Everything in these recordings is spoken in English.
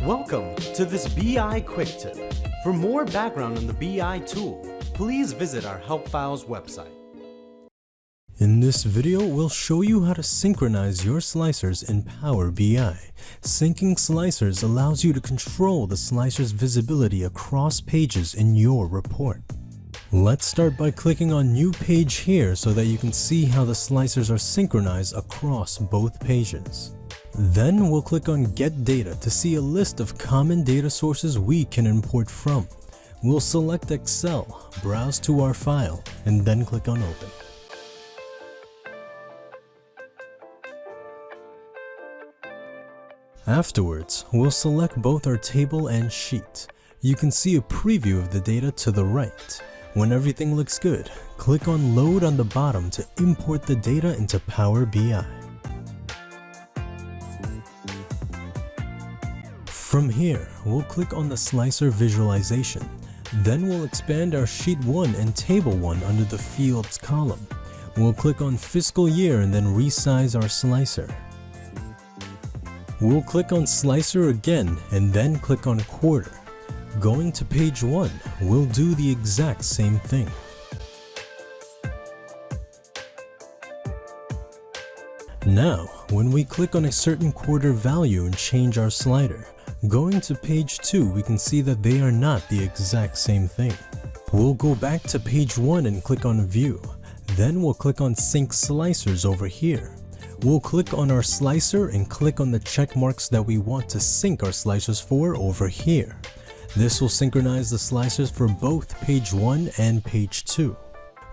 Welcome to this BI Quick Tip. For more background on the BI tool, please visit our Help Files website. In this video, we'll show you how to synchronize your slicers in Power BI. Syncing slicers allows you to control the slicer's visibility across pages in your report. Let's start by clicking on New Page here so that you can see how the slicers are synchronized across both pages. Then we'll click on Get Data to see a list of common data sources we can import from. We'll select Excel, browse to our file, and then click on Open. Afterwards, we'll select both our table and sheet. You can see a preview of the data to the right. When everything looks good, click on Load on the bottom to import the data into Power BI. From here, we'll click on the slicer visualization. Then we'll expand our Sheet 1 and Table 1 under the Fields column. We'll click on Fiscal Year and then resize our slicer. We'll click on Slicer again and then click on Quarter. Going to page 1, we'll do the exact same thing. Now, when we click on a certain quarter value and change our slider, going to page 2, we can see that they are not the exact same thing. We'll go back to page 1 and click on View. Then we'll click on Sync Slicers over here. We'll click on our slicer and click on the check marks that we want to sync our slicers for over here. This will synchronize the slicers for both page 1 and page 2.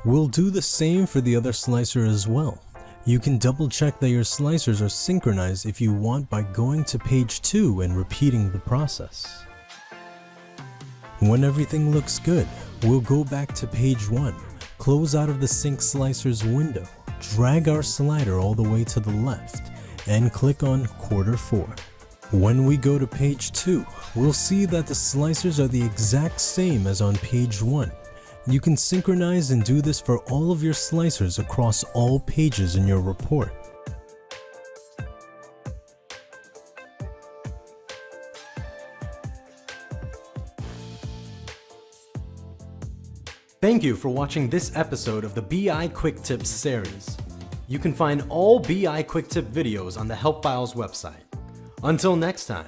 We'll do the same for the other slicer as well. You can double check that your slicers are synchronized if you want by going to page 2 and repeating the process. When everything looks good, we'll go back to page 1, close out of the Sync Slicers window, drag our slider all the way to the left, and click on Quarter 4. When we go to page 2, we'll see that the slicers are the exact same as on page 1. You can synchronize and do this for all of your slicers across all pages in your report. Thank you for watching this episode of the BI Quick Tips series. You can find all BI Quick Tip videos on the Help Files website. Until next time.